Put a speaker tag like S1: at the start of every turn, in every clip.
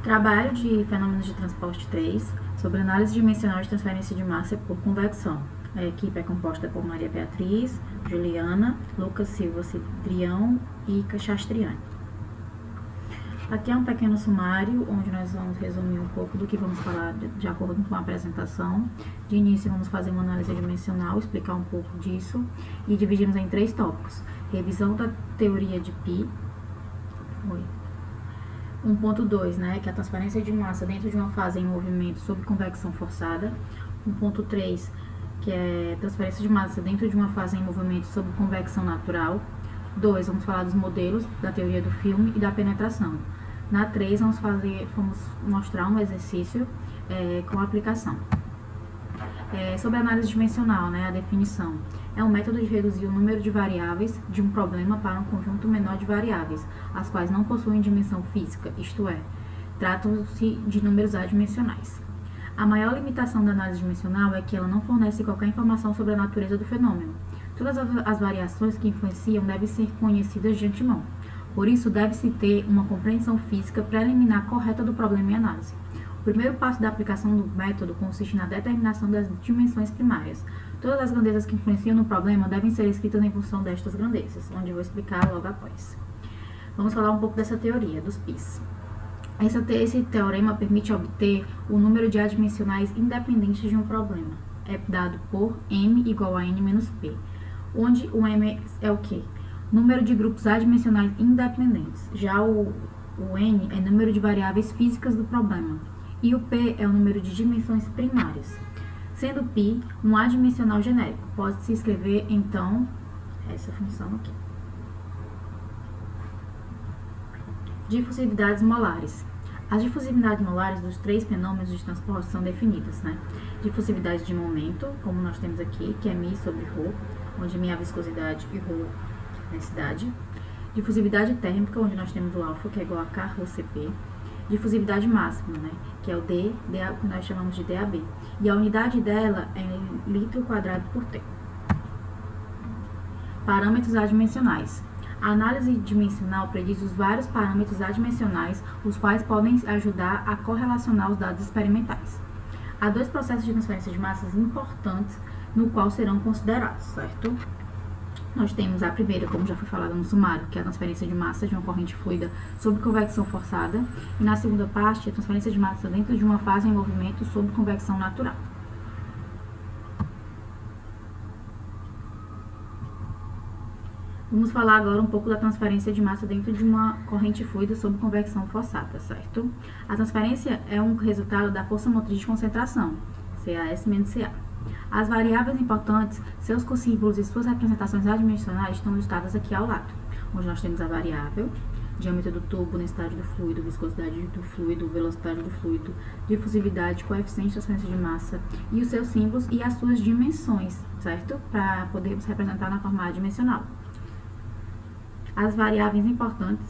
S1: Trabalho de fenômenos de transporte 3, sobre análise dimensional de transferência de massa por convecção. A equipe é composta por Maria Beatriz, Juliana, Lucas Silva Cidrião e Cachastriani. Aqui é um pequeno sumário, onde nós vamos resumir um pouco do que vamos falar de acordo com a apresentação. De início, vamos fazer uma análise dimensional, explicar um pouco disso, e dividimos em 3 tópicos. Revisão da teoria de Pi. 1.2, né, que é a transferência de massa dentro de uma fase em movimento sob convecção forçada. 1.3, que é transferência de massa dentro de uma fase em movimento sob convecção natural. 2, vamos falar dos modelos da teoria do filme e da penetração. Na 3, vamos mostrar um exercício com aplicação. Sobre a análise dimensional, né, a definição. É um método de reduzir o número de variáveis de um problema para um conjunto menor de variáveis, as quais não possuem dimensão física, isto é, tratam-se de números adimensionais. A maior limitação da análise dimensional é que ela não fornece qualquer informação sobre a natureza do fenômeno. Todas as variações que influenciam devem ser conhecidas de antemão. Por isso, deve-se ter uma compreensão física preliminar correta do problema em análise. O primeiro passo da aplicação do método consiste na determinação das dimensões primárias. Todas as grandezas que influenciam no problema devem ser escritas em função destas grandezas, onde eu vou explicar logo após. Vamos falar um pouco dessa teoria, dos Pis. Esse teorema permite obter o número de adimensionais independentes de um problema. É dado por m igual a n menos p, onde o m é o quê? Número de grupos adimensionais independentes. Já o n é número de variáveis físicas do problema. E o p é o número de dimensões primárias. Sendo π um adimensional genérico, pode-se escrever, então, essa função aqui. Difusividades molares. As difusividades molares dos 3 fenômenos de transporte são definidas, né? Difusividade de momento, como nós temos aqui, que é μ sobre ρ, onde μ é a viscosidade e ρ a densidade. Difusividade térmica, onde nós temos o alfa, que é igual a K ρ Cp. Difusividade máxima, né, que é o D, que nós chamamos de DAB. E a unidade dela é litro quadrado por T. Parâmetros adimensionais. A análise dimensional prediz os vários parâmetros adimensionais, os quais podem ajudar a correlacionar os dados experimentais. Há 2 processos de transferência de massas importantes no qual serão considerados, certo? Nós temos a primeira, como já foi falado no sumário, que é a transferência de massa de uma corrente fluida sob convecção forçada. E na segunda parte, a transferência de massa dentro de uma fase em movimento sob convecção natural. Vamos falar agora um pouco da transferência de massa dentro de uma corrente fluida sob convecção forçada, certo? A transferência é um resultado da força motriz de concentração, CAS menos CA. As variáveis importantes, seus cossímbolos e suas representações adimensionais estão listadas aqui ao lado, onde nós temos a variável, diâmetro do tubo, densidade do fluido, viscosidade do fluido, velocidade do fluido, difusividade, coeficiente de transferência de massa e os seus símbolos e as suas dimensões, certo? Para podermos representar na forma adimensional. As variáveis importantes.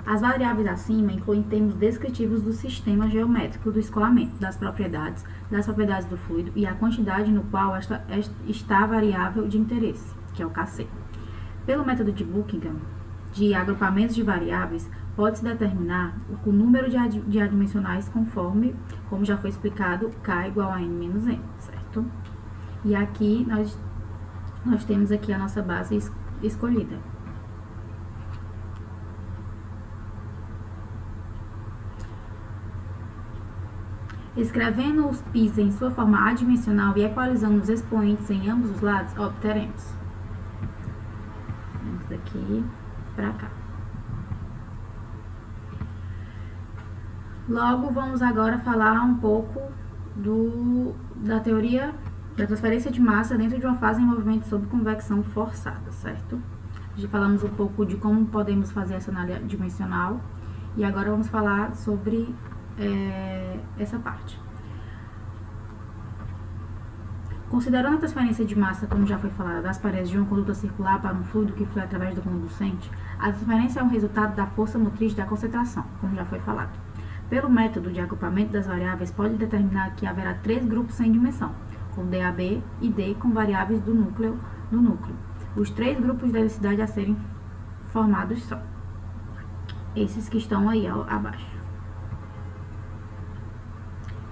S1: As variáveis acima incluem termos descritivos do sistema geométrico do escoamento, das propriedades do fluido e a quantidade no qual está a variável de interesse, que é o Kc. Pelo método de Buckingham, de agrupamentos de variáveis, pode-se determinar o número de adimensionais conforme, como já foi explicado, K igual a N menos N, certo? E aqui nós temos aqui a nossa base escolhida. Escrevendo os πs em sua forma adimensional e equalizando os expoentes em ambos os lados, obteremos. Vamos daqui para cá. Logo, vamos agora falar um pouco da teoria da transferência de massa dentro de uma fase em movimento sob convecção forçada, certo? Já falamos um pouco de como podemos fazer essa análise dimensional e agora vamos falar sobre essa parte. Considerando a transferência de massa, como já foi falado, das paredes de uma conduta circular para um fluido que flui através do conducente, a transferência é um resultado da força motriz da concentração, como já foi falado. Pelo método de agrupamento das variáveis, pode determinar que haverá 3 grupos sem dimensão, com DAB e D com variáveis do núcleo. Os 3 grupos de densidade a serem formados são esses que estão aí abaixo.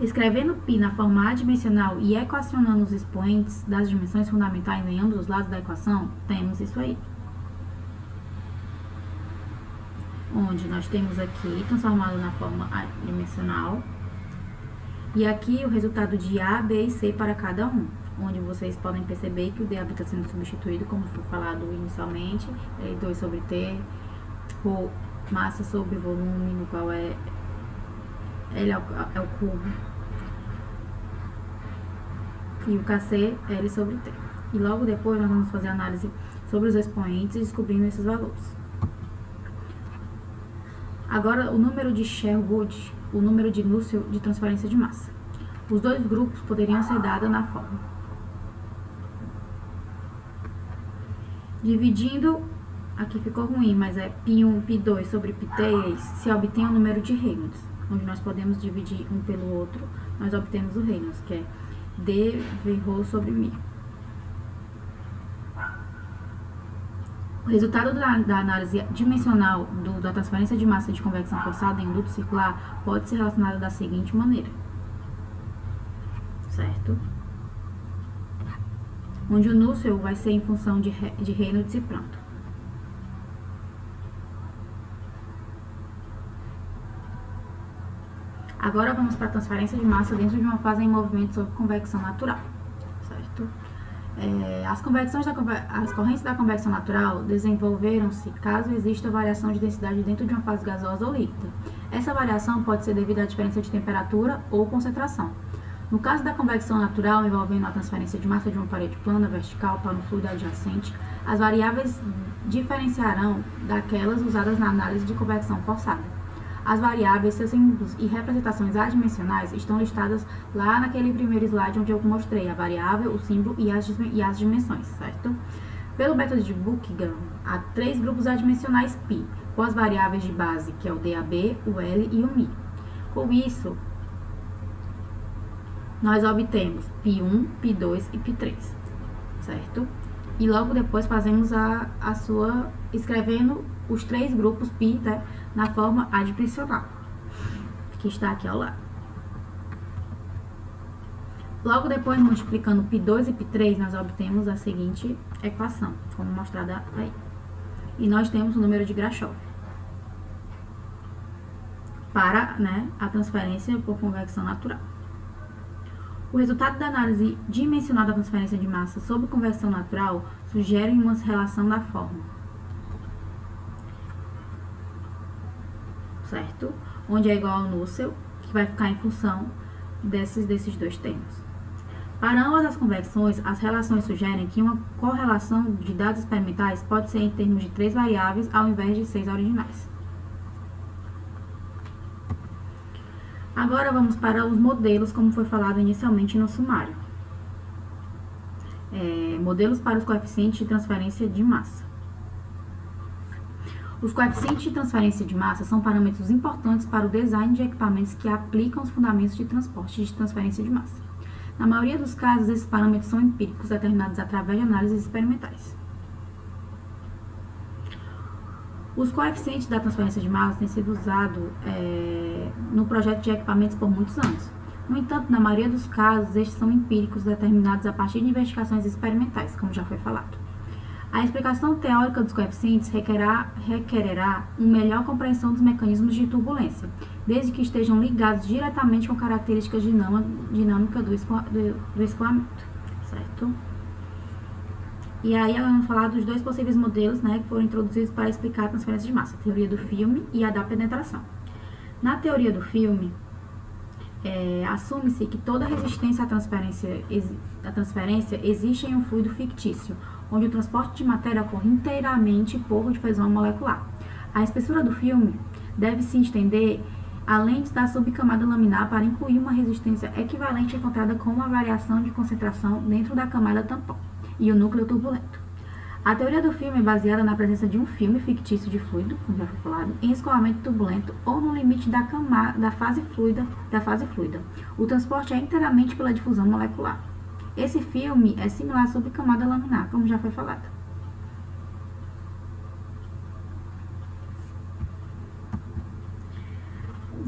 S1: Escrevendo π na forma adimensional e equacionando os expoentes das dimensões fundamentais em ambos os lados da equação, temos isso aí. Onde nós temos aqui transformado na forma adimensional. E aqui o resultado de A, B e C para cada um. Onde vocês podem perceber que o DAB está sendo substituído, como foi falado inicialmente, 2 sobre T, por massa sobre volume, no qual L é o cubo. E o KC é L sobre T. E logo depois nós vamos fazer análise sobre os expoentes e descobrindo esses valores. Agora, o número de Sherwood, o número de Nusselt de transferência de massa. Os dois grupos poderiam ser dados na forma. Dividindo, aqui ficou ruim, mas é π1, π2 sobre π3, se obtém o número de Reynolds, onde nós podemos dividir um pelo outro, nós obtemos o Reynolds, que é dV sobre μ. O resultado da análise dimensional da transferência de massa de convecção forçada em um duto circular pode ser relacionado da seguinte maneira, certo? Onde o Nusselt vai ser em função de Reynolds e pronto. Agora vamos para a transferência de massa dentro de uma fase em movimento sob convecção natural, certo? As correntes da convecção natural desenvolveram-se caso exista variação de densidade dentro de uma fase gasosa ou líquida. Essa variação pode ser devida à diferença de temperatura ou concentração. No caso da convecção natural, envolvendo a transferência de massa de uma parede plana vertical para um fluido adjacente, as variáveis diferenciarão daquelas usadas na análise de convecção forçada. As variáveis, seus símbolos e representações adimensionais estão listadas lá naquele primeiro slide onde eu mostrei a variável, o símbolo e as dimensões, certo? Pelo método de Buckingham, há 3 grupos adimensionais π, com as variáveis de base, que é o DAB, o L e o μ. Com isso, nós obtemos π1, π2 e π3, certo? E logo depois fazemos escrevendo os 3 grupos π, né, na forma adimensional, que está aqui ao lado. Logo depois, multiplicando π2 e π3, nós obtemos a seguinte equação, como mostrada aí. E nós temos o número de Grashof para, né, a transferência por convecção natural. O resultado da análise dimensional da transferência de massa sob convecção natural sugere uma relação da forma, certo? Onde é igual ao Nusselt, que vai ficar em função desses 2 termos. Para ambas as convecções, as relações sugerem que uma correlação de dados experimentais pode ser em termos de 3 variáveis ao invés de 6 originais. Agora vamos para os modelos, como foi falado inicialmente no sumário. Modelos para os coeficientes de transferência de massa. Os coeficientes de transferência de massa são parâmetros importantes para o design de equipamentos que aplicam os fundamentos de transporte de transferência de massa. Na maioria dos casos, esses parâmetros são empíricos, determinados através de análises experimentais. Os coeficientes da transferência de massa têm sido usados no projeto de equipamentos por muitos anos. No entanto, na maioria dos casos, estes são empíricos, determinados a partir de investigações experimentais, como já foi falado. A explicação teórica dos coeficientes requererá uma melhor compreensão dos mecanismos de turbulência, desde que estejam ligados diretamente com características dinâmicas do escoamento, certo? E aí vamos falar dos 2 possíveis modelos, né, que foram introduzidos para explicar a transferência de massa, a teoria do filme e a da penetração. Na teoria do filme, assume-se que toda resistência à transferência existe em um fluido fictício, onde o transporte de matéria ocorre inteiramente por difusão molecular. A espessura do filme deve se estender além da subcamada laminar para incluir uma resistência equivalente encontrada com uma variação de concentração dentro da camada tampão e o núcleo turbulento. A teoria do filme é baseada na presença de um filme fictício de fluido, como já foi falado, em escoamento turbulento ou no limite da fase fluida. O transporte é inteiramente pela difusão molecular. Esse filme é similar à subcamada laminar, como já foi falado.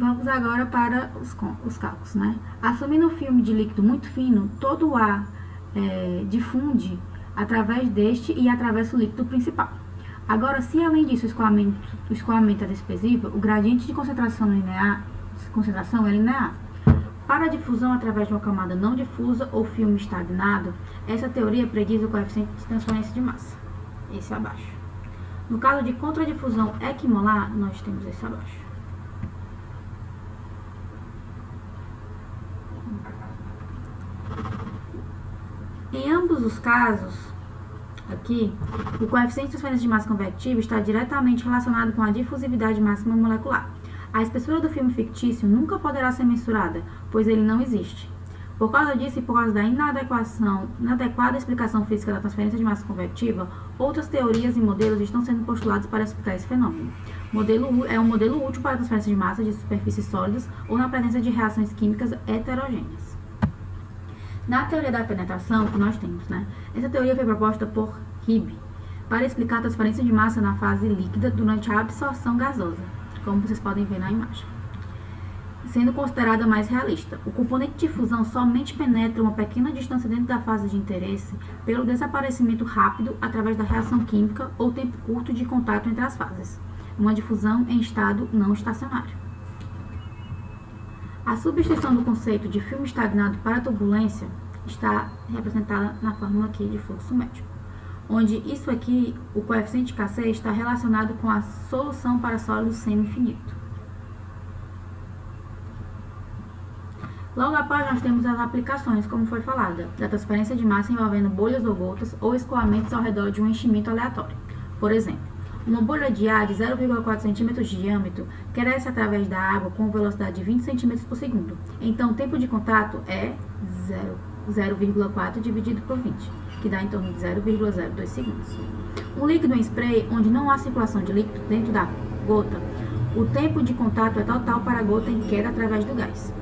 S1: Vamos agora para os cálculos, né? Assumindo um filme de líquido muito fino, todo o ar difunde através deste e atravessa o líquido principal. Agora, se além disso o escoamento é desprezível, o gradiente de concentração é linear. Para a difusão através de uma camada não difusa ou filme estagnado, essa teoria prediz o coeficiente de transferência de massa, esse abaixo. No caso de contradifusão equimolar, nós temos esse abaixo. Em ambos os casos, aqui, o coeficiente de transferência de massa convectiva está diretamente relacionado com a difusividade máxima molecular. A espessura do filme fictício nunca poderá ser mensurada, pois ele não existe. Por causa disso e por causa da inadequada explicação física da transferência de massa convectiva, outras teorias e modelos estão sendo postulados para explicar esse fenômeno. É um modelo útil para a transferência de massa de superfícies sólidas ou na presença de reações químicas heterogêneas. Na teoria da penetração que nós temos, né? Essa teoria foi proposta por Hibbe para explicar a transferência de massa na fase líquida durante a absorção gasosa, como vocês podem ver na imagem, sendo considerada mais realista. O componente de fusão somente penetra uma pequena distância dentro da fase de interesse pelo desaparecimento rápido através da reação química ou tempo curto de contato entre as fases, uma difusão em estado não estacionário. A substituição do conceito de filme estagnado para turbulência está representada na fórmula aqui de fluxo médio, onde isso aqui, o coeficiente Kc, está relacionado com a solução para sólido semi-infinito. Logo após, nós temos as aplicações, como foi falada, da transferência de massa envolvendo bolhas ou gotas ou escoamentos ao redor de um enchimento aleatório. Por exemplo, uma bolha de ar de 0,4 cm de diâmetro cresce através da água com velocidade de 20 cm por segundo. Então, o tempo de contato é 0,4 dividido por 20, que dá em torno de 0,02 segundos. Um líquido em spray, onde não há circulação de líquido dentro da gota, o tempo de contato é total para a gota em queda através do gás.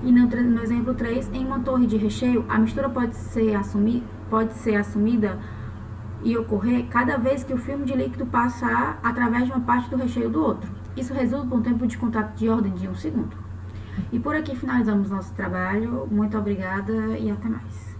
S1: E no exemplo 3, em uma torre de recheio, a mistura pode ser assumida e ocorrer cada vez que o filme de líquido passar através de uma parte do recheio do outro. Isso resulta em um tempo de contato de ordem de 1 segundo. E por aqui finalizamos nosso trabalho. Muito obrigada e até mais.